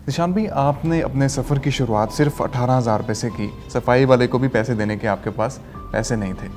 निशान भाई, आपने अपने सफ़र की शुरुआत सिर्फ 18,000 रुपये से की। सफाई वाले को भी पैसे देने के आपके पास पैसे नहीं थे,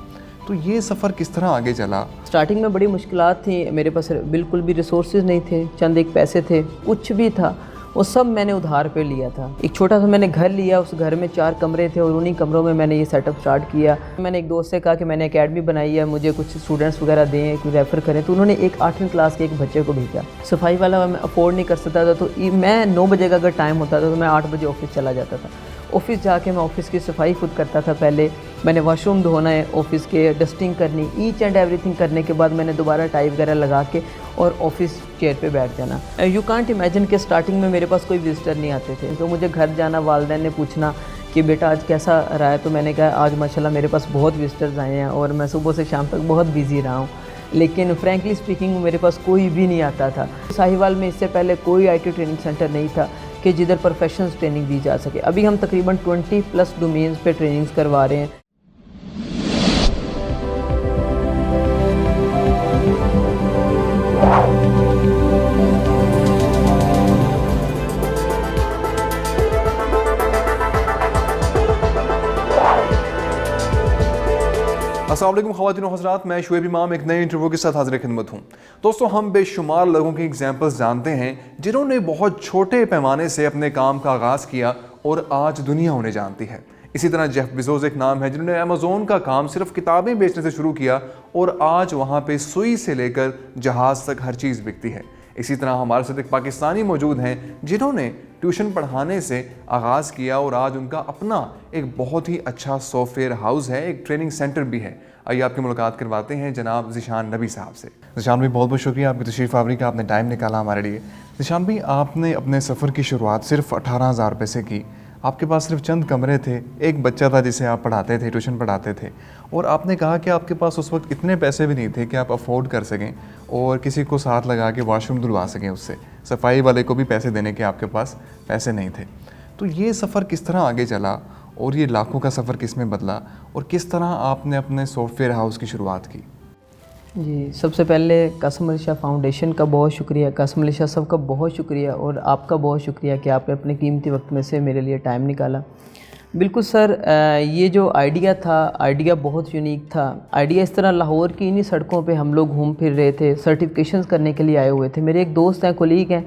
तो ये सफ़र किस तरह आगे चला? स्टार्टिंग में बड़ी मुश्किलात थी, मेरे पास बिल्कुल भी रिसोर्सेज नहीं थे, चंद एक पैसे थे, कुछ भी था वो सब मैंने उधार पे लिया था। एक छोटा सा मैंने घर लिया, उस घर में 4 कमरे थे और उन्हीं कमरों में मैंने ये सेटअप स्टार्ट किया। मैंने एक दोस्त से कहा कि मैंने एकेडमी बनाई है, मुझे कुछ स्टूडेंट्स वगैरह दें, कोई रेफ़र करें, तो उन्होंने एक 8वीं क्लास के एक बच्चे को भेजा। सफाई वाला मैं अफोर्ड नहीं कर सकता था, तो मैं 9 बजे का अगर टाइम होता था तो मैं 8 बजे ऑफिस चला जाता था। ऑफिस जाके मैं ऑफिस की सफाई खुद करता था। पहले मैंने वॉशरूम धोना है, ऑफिस के डस्टिंग करनी, ईच एंड एवरीथिंग करने के बाद मैंने दोबारा टाई वगैरह लगा के और ऑफिस चेयर पे बैठ जाना। यू कांट इमेजिन कि स्टार्टिंग में मेरे पास कोई विजिटर नहीं आते थे, तो मुझे घर जाना, वालिदैन ने पूछना कि बेटा आज कैसा रहा है, तो मैंने कहा आज माशाल्लाह मेरे पास बहुत विजिटर्स आए हैं और मैं सुबह से शाम तक बहुत बिजी रहा हूँ। लेकिन फ्रैंकली स्पीकिंग मेरे पास कोई भी नहीं आता था। साहिवाल में इससे पहले कोई IT ट्रेनिंग सेंटर नहीं था कि जिधर प्रोफेशनल्स ट्रेनिंग दी जा सके। अभी हम तकरीबन 20+ डोमेन्स पे ट्रेनिंग्स करवा रहे हैं। अस्सलाम वालेकुम ख़वातीन और हज़रात, मैं शुएब इमाम एक नए इंटरव्यू के साथ हाज़िर खिदमत हूँ। दोस्तों, हम बेशुमार लोगों की एग्जांपल्स जानते हैं जिन्होंने बहुत छोटे पैमाने से अपने काम का आगाज़ किया और आज दुनिया उन्हें जानती है। इसी तरह जेफ बेज़ोस एक नाम है जिन्होंने अमेज़ोन का काम सिर्फ किताबें बेचने से शुरू किया और आज वहाँ पे सुई से लेकर जहाज़ तक हर चीज़ बिकती है। इसी तरह हमारे साथ एक पाकिस्तानी मौजूद हैं जिन्होंने ट्यूशन पढ़ाने से आगाज़ किया और आज उनका अपना एक बहुत ही अच्छा सॉफ्टवेयर हाउस है, एक ट्रेनिंग सेंटर भी है। आइए आपकी मुलाकात करवाते हैं जनाब ज़ीशान नबी साहब से। ज़ीशान भाई, बहुत बहुत शुक्रिया आपकी तशरीफ़ आवरी का, आपने टाइम निकाला हमारे लिए। ज़ीशान भाई, आपने अपने सफ़र की शुरुआत सिर्फ 18,000 रुपये से की। आपके पास सिर्फ चंद कमरे थे, एक बच्चा था जिसे आप पढ़ाते थे, ट्यूशन पढ़ाते थे, और आपने कहा कि आपके पास उस वक्त इतने पैसे भी नहीं थे कि आप अफोर्ड कर सकें और किसी को साथ लगा के वॉशरूम धुलवा सकें उससे। सफाई वाले को भी पैसे देने के आपके पास पैसे नहीं थे, तो ये सफ़र किस तरह आगे चला और ये लाखों का सफ़र किस में बदला और किस तरह आपने अपने सॉफ्टवेयर हाउस की शुरुआत की? जी, सबसे पहले कासिम अली शाह फाउंडेशन का बहुत शुक्रिया, कासिम अली शाह साहब का बहुत शुक्रिया और आपका बहुत शुक्रिया कि आपने अपने कीमती वक्त में से मेरे लिए टाइम निकाला। बिल्कुल सर, ये जो आइडिया था, आइडिया बहुत यूनिक था। आइडिया इस तरह, लाहौर की इन्हीं सड़कों पे हम लोग घूम फिर रहे थे, सर्टिफिकेशंस करने के लिए आए हुए थे। मेरे एक दोस्त हैं, कोलीग हैं,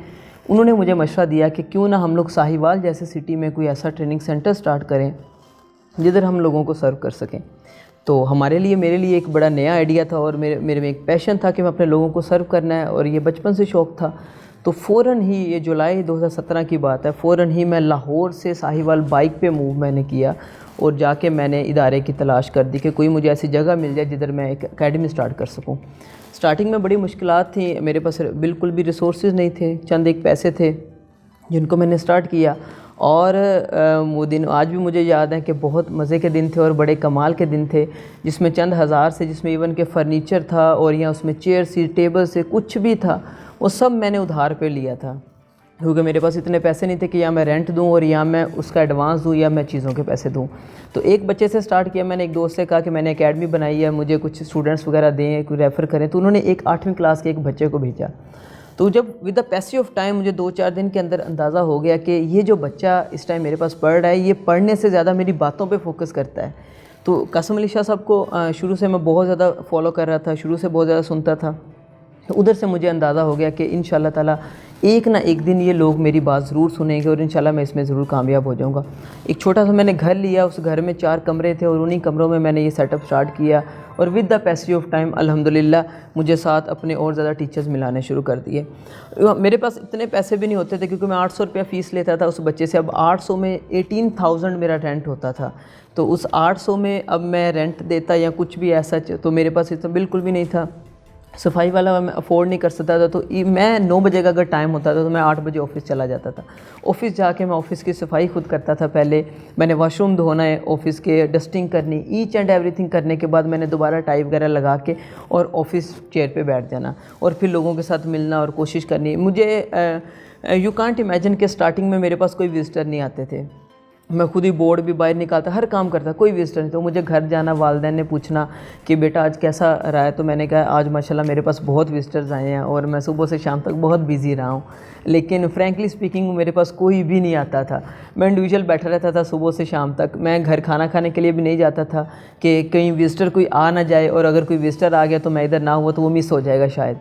उन्होंने मुझे मशवरा दिया कि क्यों ना हम लोग साहिवाल जैसे सिटी में कोई ऐसा ट्रेनिंग सेंटर स्टार्ट करें जिधर हम लोगों को सर्व कर सकें। तो हमारे लिए, मेरे लिए एक बड़ा नया आइडिया था और मेरे में एक पैशन था कि मैं अपने लोगों को सर्व करना है और ये बचपन से शौक़ था। तो फ़ौरन ही, ये जुलाई 2017 की बात है, फ़ौरन ही मैं लाहौर से साहिवाल बाइक पे मूव मैंने किया और जाके मैंने इदारे की तलाश कर दी कि कोई मुझे ऐसी जगह मिल जाए जिधर मैं एक एकेडमी स्टार्ट कर सकूँ। स्टार्टिंग में बड़ी मुश्किलात थी, मेरे पास बिल्कुल भी रिसोर्सेज नहीं थे, चंद एक पैसे थे जिनको मैंने स्टार्ट किया। और वो दिन आज भी मुझे याद है कि बहुत मज़े के दिन थे और बड़े कमाल के दिन थे, जिसमें चंद हज़ार से, जिसमें इवन के फर्नीचर था और या उसमें चेयर सी, टेबल से कुछ भी था वो सब मैंने उधार पे लिया था, क्योंकि मेरे पास इतने पैसे नहीं थे कि या मैं रेंट दूं और या मैं उसका एडवांस दूं या मैं चीज़ों के पैसे दूं। तो एक बच्चे से स्टार्ट किया। मैंने एक दोस्त से कहा कि मैंने एकेडमी बनाई है, मुझे कुछ स्टूडेंट्स वगैरह दें, कोई रेफ़र करें, तो उन्होंने एक 8वीं क्लास के एक बच्चे को भेजा। तो जब with the passage of time मुझे 2-4 दिन के अंदर अंदाज़ा हो गया कि ये जो बच्चा इस टाइम मेरे पास पढ़ रहा है, ये पढ़ने से ज़्यादा मेरी बातों पे फोकस करता है। तो कासिम अली शाह साहब को शुरू से मैं बहुत ज़्यादा फॉलो कर रहा था, शुरू से बहुत ज़्यादा सुनता था। तो उधर से मुझे अंदाज़ा हो गया कि इंशाल्लाह ताला एक ना एक दिन ये लोग मेरी बात ज़रूर सुनेंगे और इंशाल्लाह मैं इसमें ज़रूर कामयाब हो जाऊँगा। एक छोटा सा मैंने घर लिया, उस घर में 4 कमरे थे और उन्हीं कमरों में मैंने ये सेटअप स्टार्ट किया और with the passage of time अल्हम्दुलिल्लाह मुझे साथ अपने और ज़्यादा टीचर्स मिलाने शुरू कर दिए। मेरे पास इतने पैसे भी नहीं होते थे क्योंकि मैं 800 रुपया फ़ीस लेता था उस बच्चे से। अब 800 में 18,000 मेरा रेंट होता था, तो उस 800 में अब मैं रेंट देता या कुछ भी ऐसा, तो मेरे पास इतना बिल्कुल भी नहीं था। सफाई वाला मैं अफोर्ड नहीं कर सकता था, तो मैं 9 बजे का अगर टाइम होता था तो मैं 8 बजे ऑफिस चला जाता था। ऑफिस जाके मैं ऑफिस की सफाई खुद करता था। पहले मैंने वॉशरूम धोना है, ऑफिस के डस्टिंग करनी, ईच एंड एवरीथिंग करने के बाद मैंने दोबारा टाई वगैरह लगा के और ऑफिस चेयर पे बैठ जाना और फिर लोगों के साथ मिलना और कोशिश करनी। मुझे यू कांट इमेजिन कि स्टार्टिंग में मेरे पास कोई विजिटर नहीं आते थे, मैं खुद ही बोर्ड भी बाहर निकालता, हर काम करता, कोई विजिटर नहीं। तो मुझे घर जाना, वालिदैन ने पूछना कि बेटा आज कैसा रहा है, तो मैंने कहा आज माशाल्लाह मेरे पास बहुत विजिटर्स आए हैं और मैं सुबह से शाम तक बहुत बिज़ी रहा हूँ। लेकिन फ्रैंकली स्पीकिंग मेरे पास कोई भी नहीं आता था, मैं इंडिविजुअल बैठा रहता था सुबह से शाम तक। मैं घर खाना खाने के लिए भी नहीं जाता था कि कहीं विजिटर कोई आ ना जाए, और अगर कोई विजिटर आ गया तो मैं इधर ना हुआ तो वो मिस हो जाएगा शायद।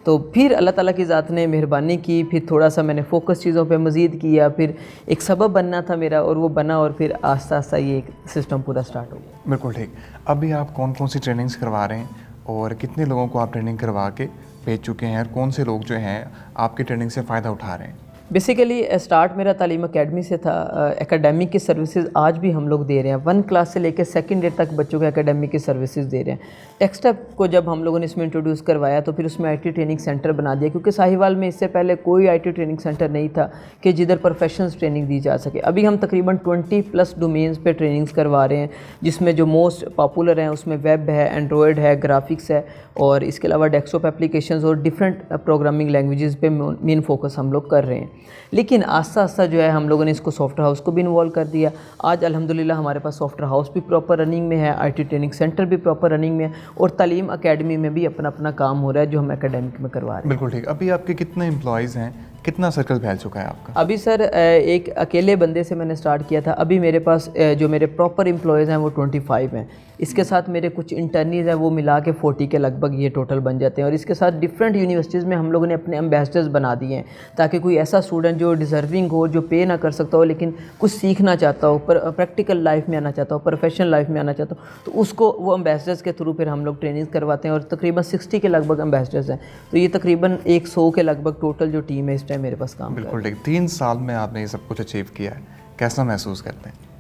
तो फिर अल्लाह ताला की ज़ात ने मेहरबानी की, फिर थोड़ा सा मैंने फोकस चीज़ों पे मज़ीद किया, फिर एक सबब बनना था मेरा और वो बना, और फिर आस्ता आस्ता ये एक सिस्टम पूरा स्टार्ट हो गया। बिल्कुल ठीक। अभी आप कौन कौन सी ट्रेनिंग्स करवा रहे हैं और कितने लोगों को आप ट्रेनिंग करवा के भेज चुके हैं, और कौन से लोग जो हैं आपकी ट्रेनिंग से फ़ायदा उठा रहे हैं? बेसिकली स्टार्ट मेरा तालीम अकेडमी से था। एकेडमिक की सर्विसेज आज भी हम लोग दे रहे हैं, 1 क्लास से लेकर 2nd ईयर तक बच्चों को एकेडमिक की सर्विसेज दे रहे हैं। टेक्सटअप को जब हम लोगों ने इसमें इंट्रोड्यूस करवाया तो फिर उसमें आईटी ट्रेनिंग सेंटर बना दिया, क्योंकि साहिवाल में इससे पहले कोई आईटी ट्रेनिंग सेंटर नहीं था कि जिधर प्रोफेशनल्स ट्रेनिंग दी जा सके। अभी हम तकरीबन 20+ डोमेन्स पे ट्रेनिंग्स करवा रहे हैं, जिसमें जो मोस्ट पॉपुलर हैं उसमें वेब है, एंड्रॉयड है, ग्राफिक्स है, और इसके अलावा डेस्कटॉप एप्लीकेशंस और डिफरेंट प्रोग्रामिंग लैंग्वेजेस पे मेन फोकस हम लोग कर रहे हैं। लेकिन आस्ता आस्ता जो है हम लोगों ने इसको सॉफ्टवेयर हाउस को भी इन्वॉल्व कर दिया। आज अल्हम्दुलिल्लाह हमारे पास सॉफ्टवेयर हाउस भी प्रॉपर रनिंग में है, आईटी ट्रेनिंग सेंटर भी प्रॉपर रनिंग में है, और तालीम अकेडमी में भी अपना अपना काम हो रहा है जो हम एकेडमिक में करवा रहे हैं। बिल्कुल ठीक। अभी आपके कितने एम्प्लॉयज़ हैं, कितना सर्कल फैल चुका है आपका? अभी सर एक अकेले बंदे से मैंने स्टार्ट किया था। अभी मेरे पास जो मेरे प्रॉपर एम्प्लॉयज़ हैं वो 25 हैं। इसके साथ मेरे कुछ इंटर्नीज़ हैं, वो मिला के 40 के लगभग ये टोटल बन जाते हैं। और इसके साथ डिफरेंट यूनिवर्सिटीज़ में हम लोगों ने अपने एम्बेसडर्स बना दिए हैं, ताकि कोई ऐसा स्टूडेंट जो डिज़र्विंग हो, जो पे ना कर सकता हो लेकिन कुछ सीखना चाहता हो, प्रैक्टिकल लाइफ में आना चाहता हो, प्रोफेशनल लाइफ में आना चाहता हो, तो उसको वो एम्बेसडर्स के थ्रू फिर हम लोग ट्रेनिंग करवाते हैं। और तकरीबन 60 के लगभग एम्बेसडर्स हैं, तो ये तकरीबन 100 के लगभग टोटल जो टीम है इस टाइम मेरे पास काम। बिल्कुल ठीक। 3 साल में आपने ये सब कुछ अचीव किया है, कैसा महसूस करते हैं?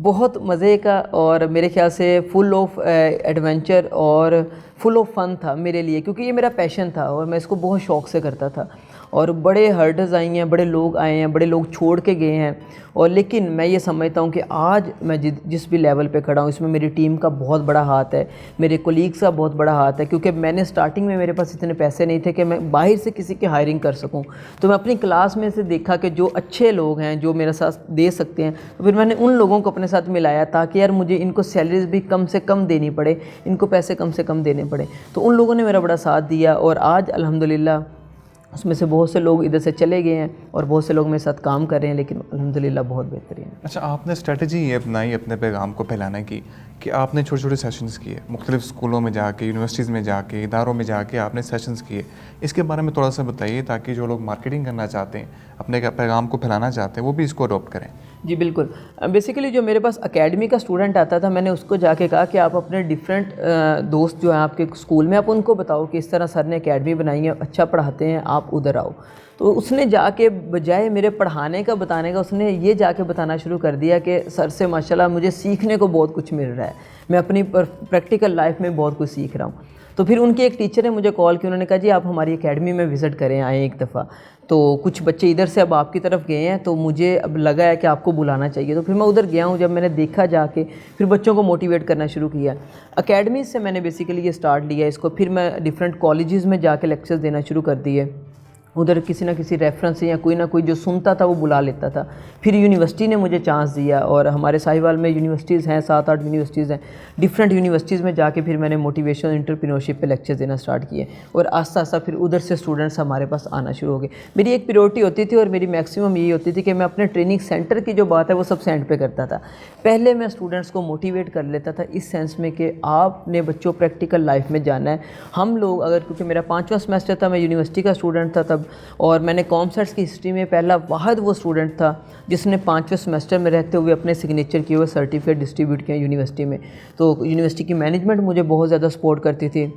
बहुत मज़े का, और मेरे ख्याल से फुल ऑफ एडवेंचर और फुल ऑफ फ़न था मेरे लिए, क्योंकि ये मेरा पैशन था और मैं इसको बहुत शौक़ से करता था। और बड़े हर्डल्स आई हैं, बड़े लोग आए हैं, बड़े लोग छोड़ के गए हैं, और लेकिन मैं ये समझता हूँ कि आज मैं जिस भी लेवल पे खड़ा हूँ इसमें मेरी टीम का बहुत बड़ा हाथ है, मेरे कोलीग्स का बहुत बड़ा हाथ है। क्योंकि मैंने स्टार्टिंग में मेरे पास इतने पैसे नहीं थे कि मैं बाहर से किसी की हायरिंग कर सकूँ, तो मैं अपनी क्लास में से देखा कि जो अच्छे लोग हैं जो मेरा साथ दे सकते हैं, तो फिर मैंने उन लोगों को अपने साथ मिलाया, ताकि यार मुझे इनको सैलरीज भी कम से कम देनी पड़े, इनको पैसे कम से कम देने पड़े। तो उन लोगों ने मेरा बड़ा साथ दिया, और आज अल्हम्दुलिल्लाह उसमें से बहुत से लोग इधर से चले गए हैं और बहुत से लोग मेरे साथ काम कर रहे हैं, लेकिन अल्हम्दुलिल्लाह बहुत बेहतरीन है। अच्छा, आपने स्ट्रेटजी ये अपनाई अपने पैगाम को फैलाने की कि आपने छोटे छोटे सेशंस किए, मुख्तलिफ स्कूलों में जाके, यूनिवर्सिटीज़ में जाके, इदारों में जाके आपने सेशंस किए। इसके बारे में थोड़ा सा बताइए, ताकि जो लोग मार्केटिंग करना चाहते हैं, अपने पैगाम को फैलाना चाहते हैं, वो भी इसको अडॉप्ट करें। जी बिल्कुल। बेसिकली जो मेरे पास अकेडमी का स्टूडेंट आता था, मैंने उसको जाके कहा कि आप अपने डिफरेंट दोस्त जो हैं आपके स्कूल में, आप उनको बताओ कि इस तरह सर ने अकेडमी बनाई है, अच्छा पढ़ाते हैं, आप उधर आओ। तो उसने जाके बजाय मेरे पढ़ाने का बताने का, उसने ये जाके बताना शुरू कर दिया कि सर से माशाल्लाह मुझे सीखने को बहुत कुछ मिल रहा है, मैं अपनी प्रैक्टिकल लाइफ में बहुत कुछ सीख रहा हूँ। तो फिर उनके एक टीचर ने मुझे कॉल की, उन्होंने कहा जी आप हमारी एकेडमी में विज़िट करें, आएँ एक दफ़ा। तो कुछ बच्चे इधर से अब आपकी तरफ गए हैं, तो मुझे अब लगा है कि आपको बुलाना चाहिए। तो फिर मैं उधर गया हूँ, जब मैंने देखा जाके फिर बच्चों को मोटिवेट करना शुरू किया। अकेडमी से मैंने बेसिकली ये स्टार्ट लिया इसको, फिर मैं डिफरेंट कॉलेजेस में जाके लेक्चर्स देना शुरू कर दिए। उधर किसी ना किसी रेफरेंस से या कोई ना कोई जो सुनता था वो बुला लेता था। फिर यूनिवर्सिटी ने मुझे चांस दिया, और हमारे साहिवाल में यूनिवर्सिटीज़ हैं, 7-8 यूनिवर्सिटीज़ हैं। डिफरेंट यूनिवर्सिटीज़ में जाके फिर मैंने मोटिवेशन एंटरप्रेन्योरशिप पे लेक्चर्स देना स्टार्ट किए, और आस्ता आस्ता फिर उधर से स्टूडेंट्स हमारे पास आना शुरू हो गए। मेरी एक प्रायोरिटी होती थी, और मेरी मैक्सिमम यही होती थी कि मैं अपने ट्रेनिंग सेंटर की जो बात है वो सब सेंड पे करता था। पहले मैं स्टूडेंट्स को मोटिवेट कर लेता था इस सेंस में कि आपने बच्चों प्रैक्टिकल लाइफ में जाना है। हम लोग अगर, क्योंकि मेरा 5वां सेमेस्टर था, मैं यूनिवर्सिटी का स्टूडेंट था तब, और मैंने कॉमसर्ट्स की हिस्ट्री में पहला वाहिद वो स्टूडेंट था जिसने 5वें सेमेस्टर में रहते हुए अपने सिग्नेचर किए हुए सर्टिफिकेट डिस्ट्रीब्यूट किए यूनिवर्सिटी में। तो यूनिवर्सिटी की मैनेजमेंट मुझे बहुत ज़्यादा सपोर्ट करती थी,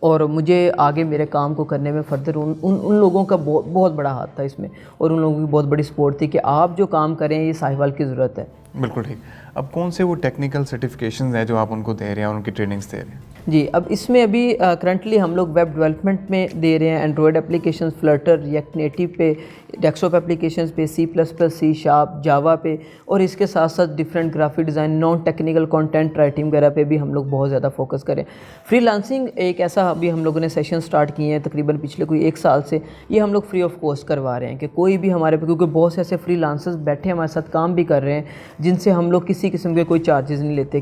और मुझे आगे मेरे काम को करने में फर्दर उन लोगों का बहुत बड़ा हाथ था इसमें, और उन लोगों की बहुत बड़ी सपोर्ट थी कि आप जो काम करें ये साहिवाल की ज़रूरत है। बिल्कुल ठीक। अब कौन से वो टेक्निकल सर्टिफिकेशंस हैं जो आप उनको दे रहे हैं, उनकी ट्रेनिंग्स दे रहे हैं? جی اب اس میں ابھی کرنٹلی ہم لوگ ویب ڈیولپمنٹ میں دے رہے ہیں، Android applications filter, react native پہ، ڈیسک ٹاپ اپلیکیشنز پہ، C++، سی شارپ، جاوا پہ، اور اس کے ساتھ ساتھ different graphic design, non technical content writing وغیرہ پہ بھی ہم لوگ بہت زیادہ فوکس کریں۔ فری لانسنگ ایک ایسا ابھی ہم لوگوں نے سیشن سٹارٹ کیے ہیں تقریباً پچھلے کوئی 1 سال سے، یہ ہم لوگ فری آف کاسٹ کروا رہے ہیں کہ کوئی بھی ہمارے پہ، کیونکہ بہت سے ایسے فری لانسرز بیٹھے ہمارے ساتھ کام بھی کر رہے ہیں جن سے ہم لوگ کسی قسم کے کوئی چارجز نہیں لیتے،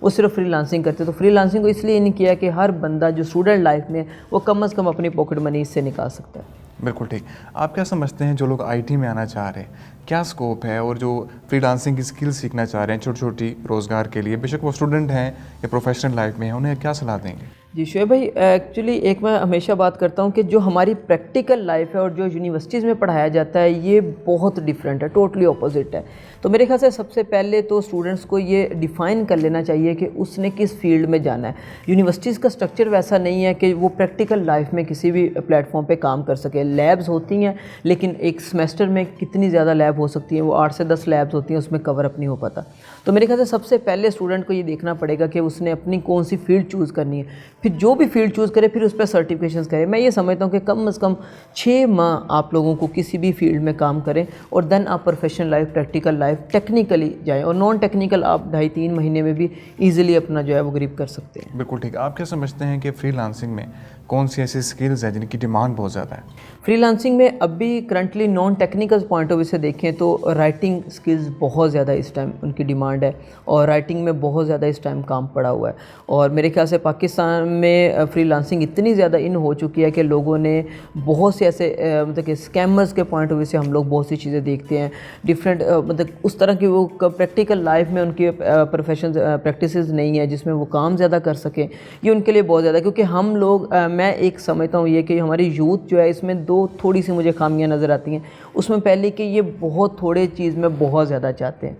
وہ صرف فری لانسنگ کرتے۔ تو فری لانسنگ کو اس لیے نہیں کیا کہ ہر بندہ جو اسٹوڈنٹ لائف میں وہ کم از کم اپنی پاکٹ منی اس سے نکال سکتا ہے۔ بالکل ٹھیک۔ آپ کیا سمجھتے ہیں جو لوگ آئی ٹی میں آنا چاہ رہے ہیں کیا اسکوپ ہے، اور جو فری لانسنگ کی اسکل سیکھنا چاہ رہے ہیں چھوٹی چھوٹی روزگار کے لیے، بے شک وہ اسٹوڈنٹ ہیں یا پروفیشنل لائف میں ہیں، انہیں کیا صلاح دیں گے؟ جی شعیب بھائی، ایکچولی ایک میں ہمیشہ بات کرتا ہوں کہ جو ہماری پریکٹیکل لائف ہے اور جو یونیورسٹیز میں پڑھایا جاتا ہے یہ بہت ڈیفرنٹ ہے، ٹوٹلی اپوزٹ ہے۔ تو میرے خیال سے سب سے پہلے تو اسٹوڈنٹس کو یہ ڈیفائن کر لینا چاہیے کہ اس نے کس فیلڈ میں جانا ہے۔ یونیورسٹیز کا سٹرکچر ویسا نہیں ہے کہ وہ پریکٹیکل لائف میں کسی بھی پلیٹ فارم پہ کام کر سکے۔ لیبز ہوتی ہیں لیکن ایک سمیسٹر میں کتنی زیادہ لیب ہو سکتی ہیں، وہ 8 سے 10 لیبز ہوتی ہیں، اس میں کور اپ نہیں ہو پاتا۔ تو میرے خیال سے سب سے پہلے اسٹوڈنٹ کو یہ دیکھنا پڑے گا کہ اس نے اپنی کون سی فیلڈ چوز کرنی ہے، پھر جو بھی فیلڈ چوز کرے پھر اس پہ سرٹیفکیشنز کرے۔ میں یہ سمجھتا ہوں کہ کم از کم 6 ماہ آپ لوگوں کو کسی بھی فیلڈ میں کام کریں اور دین آپ professional life, practical life, technically جائیں، اور نان ٹیکنیکل آپ 2.5-3 مہینے میں بھی ایزیلی اپنا جو ہے وہ گریپ کر سکتے ہیں۔ بالکل ٹھیک۔ آپ کیا سمجھتے ہیں کہ فری لانسنگ میں کون سی ایسی اسکلز ہیں جن کی ڈیمانڈ بہت زیادہ ہے؟ فری لانسنگ میں ابھی currently non technical point of view سے دیکھیں تو رائٹنگ سکلز بہت زیادہ اس ٹائم ان کی ڈیمانڈ ہے، اور رائٹنگ میں بہت زیادہ اس ٹائم کام پڑا ہوا ہے۔ اور میرے خیال سے پاکستان میں فری لانسنگ اتنی زیادہ ان ہو چکی ہے کہ لوگوں نے بہت سے ایسے مطلب کہ اسکیمرز کے پوائنٹ آف ویو سے ہم لوگ بہت سی چیزیں دیکھتے ہیں ڈفرینٹ، مطلب اس طرح کی وہ پریکٹیکل لائف میں ان کی پریکٹسز نہیں ہے جس میں وہ کام زیادہ کر سکیں۔ یہ ان کے لیے بہت زیادہ، کیونکہ ہم لوگ، میں ایک سمجھتا ہوں یہ کہ ہماری یوتھ جو ہے اس میں تھوڑی سی مجھے خامیاں نظر آتی ہیں۔ اس میں پہلے کہ یہ بہت تھوڑے چیز میں بہت زیادہ چاہتے ہیں،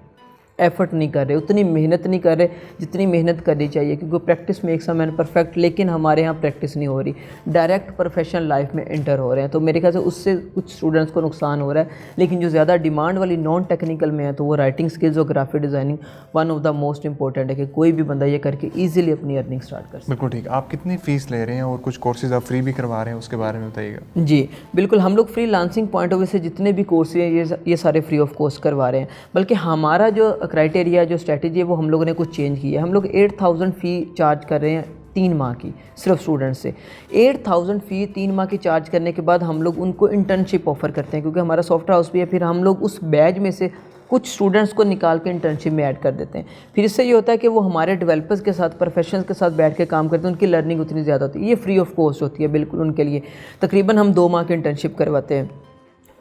ایفرٹ نہیں کر رہے، اتنی محنت نہیں کر رہے جتنی محنت کرنی چاہیے، کیونکہ practice makes a man perfect, لیکن ہمارے یہاں پریکٹس نہیں ہو رہی، ڈائریکٹ پروفیشنل لائف میں انٹر ہو رہے ہیں۔ تو میرے خیال سے اس سے کچھ اسٹوڈنٹس کو نقصان ہو رہا ہے، لیکن جو زیادہ ڈیمانڈ والی نان ٹیکنیکل میں ہے تو وہ رائٹنگ سکلز اور graphic designing one of the most important ہے کہ کوئی بھی بندہ یہ کر کے ایزیلی اپنی ارننگ اسٹارٹ کر سکے۔ بالکل ٹھیک۔ آپ کتنی فیس لے رہے ہیں اور کچھ کورسز آپ فری بھی کروا رہے ہیں، اس کے بارے میں بتائیے گا۔ جی بالکل، ہم لوگ freelancing point of view سے جتنے بھی کورس ہیں یہ سارے فری آف کاسٹ کروا رہے ہیں، بلکہ ہمارا جو کرائٹیریا، جو اسٹریٹجی ہے وہ ہم لوگوں نے کچھ چینج کی ہے۔ ہم لوگ 8000 فی چارج کر رہے ہیں 3 ماہ کی، صرف اسٹوڈنٹ سے 8000 فی 3 ماہ کی چارج کرنے کے بعد ہم لوگ ان کو انٹرنشپ آفر کرتے ہیں، کیونکہ ہمارا سافٹ ویئر ہاؤس بھی ہے، پھر ہم لوگ اس بیچ میں سے کچھ اسٹوڈنٹس کو نکال کے انٹرنشپ میں ایڈ کر دیتے ہیں۔ پھر اس سے یہ ہوتا ہے کہ وہ ہمارے ڈیولپرز کے ساتھ، پروفیشنلز کے ساتھ بیٹھ کے کام کرتے ہیں، ان کی لرننگ اتنی زیادہ ہوتی ہے۔ یہ فری آف کاسٹ ہوتی ہے بالکل ان کے لیے۔ تقریباً ہم 2 ماہ کی انٹرنشپ کرواتے ہیں،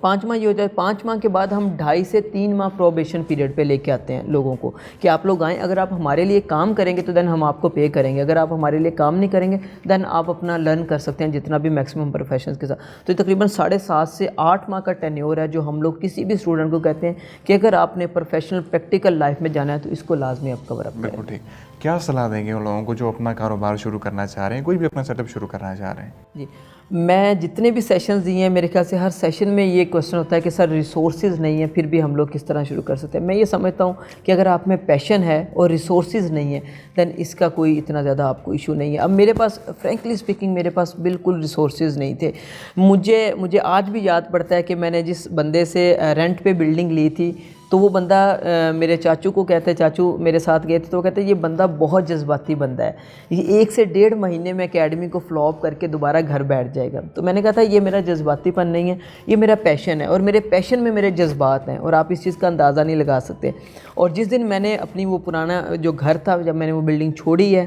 5 ماہ یہ ہو جائے، 5 ماہ کے بعد ہم 2.5 سے 3 ماہ پروبیشن پیریڈ پہ لے کے آتے ہیں لوگوں کو کہ آپ لوگ آئیں، اگر آپ ہمارے لیے کام کریں گے تو دین ہم آپ کو پے کریں گے، اگر آپ ہمارے لیے کام نہیں کریں گے دین آپ اپنا لرن کر سکتے ہیں جتنا بھی میکسیمم پروفیشنز کے ساتھ۔ تو یہ تقریباً 7.5 سے 8 ماہ کا ٹینیور ہے جو ہم لوگ کسی بھی اسٹوڈنٹ کو کہتے ہیں کہ اگر آپ نے پروفیشنل پریکٹیکل لائف میں جانا ہے تو اس کو لازمی آپ کور اپ کریں۔ بالکل ٹھیک۔ کیا صلاح دیں گے ان لوگوں کو جو اپنا کاروبار شروع کرنا چاہ رہے ہیں، کوئی بھی اپنا سیٹ اپ شروع کرنا چاہ رہے ہیں؟ جی میں جتنے بھی سیشنز دیے ہیں میرے خیال سے ہر سیشن میں یہ کویسچن ہوتا ہے کہ سر ریسورسز نہیں ہیں پھر بھی ہم لوگ کس طرح شروع کر سکتے ہیں۔ میں یہ سمجھتا ہوں کہ اگر آپ میں پیشن ہے اور ریسورسز نہیں ہیں دین اس کا کوئی اتنا زیادہ آپ کو ایشو نہیں ہے۔ اب میرے پاس فرینکلی اسپیکنگ میرے پاس بالکل ریسورسز نہیں تھے۔ مجھے آج بھی یاد پڑتا ہے کہ میں نے جس بندے سے رینٹ پہ بلڈنگ لی تھی تو وہ بندہ میرے چاچو کو کہتے ہیں، چاچو میرے ساتھ گئے تھے تو وہ کہتے ہیں یہ بندہ بہت جذباتی بندہ ہے، یہ 1 سے 1.5 مہینے میں اکیڈمی کو فلاپ کر کے دوبارہ گھر بیٹھ جائے گا۔ تو میں نے کہا تھا یہ میرا جذباتی پن نہیں ہے، یہ میرا پیشن ہے، اور میرے پیشن میں میرے جذبات ہیں اور آپ اس چیز کا اندازہ نہیں لگا سکتے۔ اور جس دن میں نے اپنی وہ پرانا جو گھر تھا، جب میں نے وہ بلڈنگ چھوڑی ہے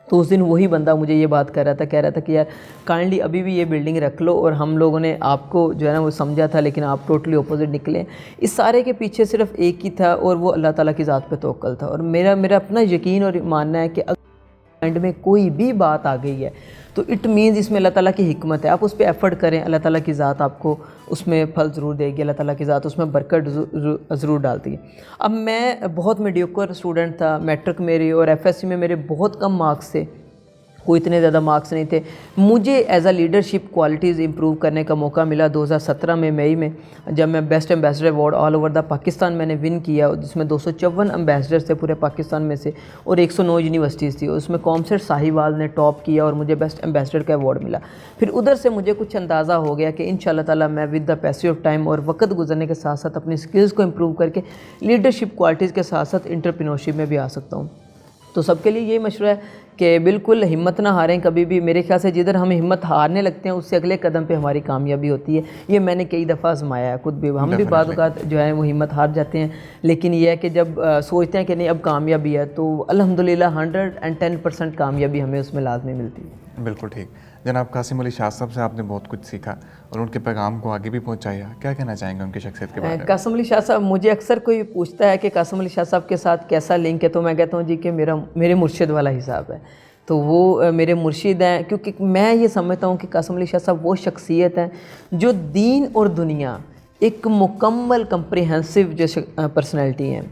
تو اس دن وہی بندہ مجھے یہ بات کہہ رہا تھا کہ یار کائنڈلی ابھی بھی یہ بلڈنگ رکھ لو، اور ہم لوگوں نے آپ کو جو ہے نا وہ سمجھا تھا لیکن آپ ٹوٹلی اپوزٹ نکلے۔ اس سارے کے پیچھے صرف ایک ہی تھا اور وہ اللہ تعالیٰ کی ذات پہ توکل تھا، اور میرا اپنا یقین اور ماننا ہے کہ اگر مائنڈ میں کوئی بھی بات آ گئی ہے تو اٹ مینز اس میں اللہ تعالیٰ کی حکمت ہے، آپ اس پہ ایفرٹ کریں، اللہ تعالیٰ کی ذات آپ کو اس میں پھل ضرور دے گی، اللہ تعالیٰ کی ذات اس میں برکت ضرور ڈالتی ہے۔ اب میں بہت میڈیوکر اسٹوڈنٹ تھا، میٹرک میری اور FSC میں میرے بہت کم مارکس تھے، कोई इतने ज़्यादा मार्क्स नहीं थे। मुझे as a leadership qualities improve करने का मौका मिला 2017 में मई में, जब मैं best ambassador award all over the Pakistan मैंने विन किया, जिसमें 254 एम्बेसडर्स थे पूरे पाकिस्तान में से और 109 यूनिवर्सिटीज़ थी। उसमें कॉमसेट साहिवाल ने टॉप किया और मुझे बेस्ट एम्बेसडर का अवार्ड मिला। फिर उधर से मुझे कुछ अंदाज़ा हो गया कि इंशाल्लाह ताला मैं with the passage of time और वक्त गुजरने के साथ साथ अपनी स्किल्स को इम्प्रूव करके लीडरशिप क्वालिटीज़ के साथ साथ एंटरप्रेन्योरशिप में भी आ सकता हूँ। तो सबके लिए ये मशवरा है कि बिल्कुल हिम्मत ना हारें कभी भी। मेरे ख्याल से जिधर हम हिम्मत हारने लगते हैं उससे अगले कदम पे हमारी कामयाबी होती है। ये मैंने कई दफ़ा आजमाया है खुद भी। हम भी बाद औक़ात जो है वो हिम्मत हार जाते हैं, लेकिन ये है कि जब सोचते हैं कि नहीं अब कामयाबी है तो अल्हम्दुलिल्लाह 110% कामयाबी हमें उसमें लाजमी मिलती है। बिल्कुल ठीक। जनाब कासिम अली शाह साहब से आपने बहुत कुछ सीखा और उनके पैगाम को आगे भी पहुंचाया, क्या कहना चाहेंगे उनकी शख्सियत के बारे में? कासिम अली शाह साहब, मुझे अक्सर कोई पूछता है कि कासिम अली शाह साहब के साथ कैसा लिंक है, तो मैं कहता हूँ जी कि मेरे मुर्शिद वाला हिसाब है। तो वो मेरे मुर्शिद हैं, क्योंकि मैं ये समझता हूँ कि कासिम अली शाह साहब वो शख्सियत हैं जो दीन और दुनिया एक मुकम्मल कम्प्रिहेंसिव जो पर्सनैलिटी हैं,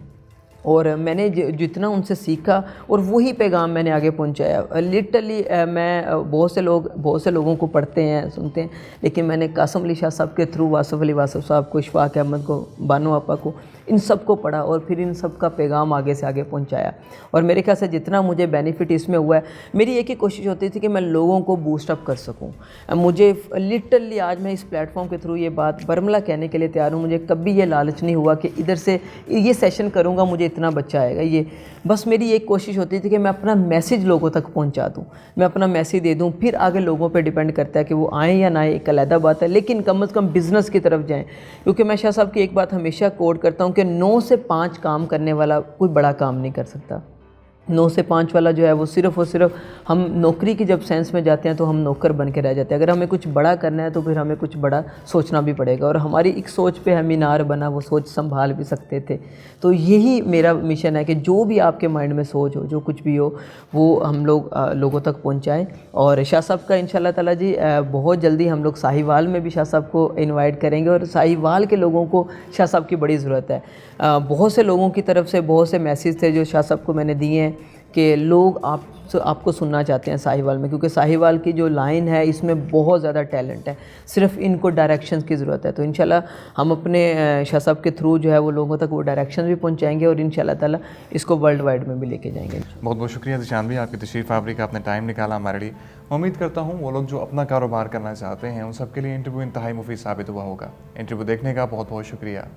और मैंने जितना उनसे सीखा और वही पैगाम मैंने आगे पहुंचाया। लिटरली मैं बहुत से लोगों को पढ़ते हैं, सुनते हैं, लेकिन मैंने कासिम अली शाह साहब के थ्रू वासफ़ अली वासफ़ साहब को, इशफाक अहमद को, बानो आपा को, इन सब को पढ़ा और फिर इन सब का पैगाम आगे से आगे पहुंचाया। और मेरे ख्याल से जितना मुझे बेनिफिट इसमें हुआ है, मेरी एक ही कोशिश होती थी कि मैं लोगों को बूस्ट अप कर सकूं। मुझे लिटरली आज मैं इस प्लेटफॉर्म के थ्रू ये बात बरमला कहने के लिए तैयार हूँ, मुझे कभी ये लालच नहीं हुआ कि इधर से ये सेशन करूँगा मुझे इतना बच्चा आएगा। ये बस मेरी एक कोशिश होती थी कि मैं अपना मैसेज लोगों तक पहुंचा दूं, मैं अपना मैसेज दे दूं, फिर आगे लोगों पे डिपेंड करता है कि वो आएँ या ना आए, एक अलग बात है, लेकिन कम से कम बिज़नेस की तरफ जाएं। क्योंकि मैं शाह साहब की एक बात हमेशा कोट करता हूं कि 9 से 5 काम करने वाला कोई बड़ा काम नहीं कर सकता। 9 से 5 वाला जो है वो सिर्फ़ और सिर्फ हम नौकरी की जब सेंस में जाते हैं तो हम नौकर बन के रह जाते हैं। अगर हमें कुछ बड़ा करना है तो फिर हमें कुछ बड़ा सोचना भी पड़ेगा, और हमारी एक सोच पे हम मीनार बना, वो सोच संभाल भी सकते थे। तो यही मेरा मिशन है कि जो भी आपके माइंड में सोच हो, जो कुछ भी हो, वो हम लोग लोगों तक पहुँचाएँ। और शाह साहब का इंशाल्लाह ताला जी बहुत जल्दी हम लोग साहिवाल में भी शाह साहब को इन्वाइट करेंगे, और साहिवाल के लोगों को शाह साहब की बड़ी ज़रूरत है। बहुत से लोगों की तरफ से बहुत से मैसेज थे जो शाह साहब को मैंने दिए हैं कि लोग आपको सुनना चाहते हैं साहिवाल में, क्योंकि साहिवाल की जो लाइन है इसमें बहुत ज़्यादा टैलेंट है, सिर्फ इनको डायरेक्शंस की ज़रूरत है। तो इंशाल्लाह हम अपने शाह साहब के थ्रू जो है वो लोगों तक वो डायरेक्शन भी पहुंचाएंगे और इंशाल्लाह ताला इसको वर्ल्ड वाइड में भी लेके जाएंगे। बहुत बहुत शुक्रिया ज़ीशान भाई, आपकी तशरीफ़ आवरी का, आपने टाइम निकाला हमारे लिए। मैं उम्मीद करता हूँ वो लोग जो अपना कारोबार करना चाहते हैं उन सब के लिए इंटरव्यू इंतहाई मुफीद साबित हुआ होगा। इंटरव्यू देखने का बहुत बहुत शुक्रिया।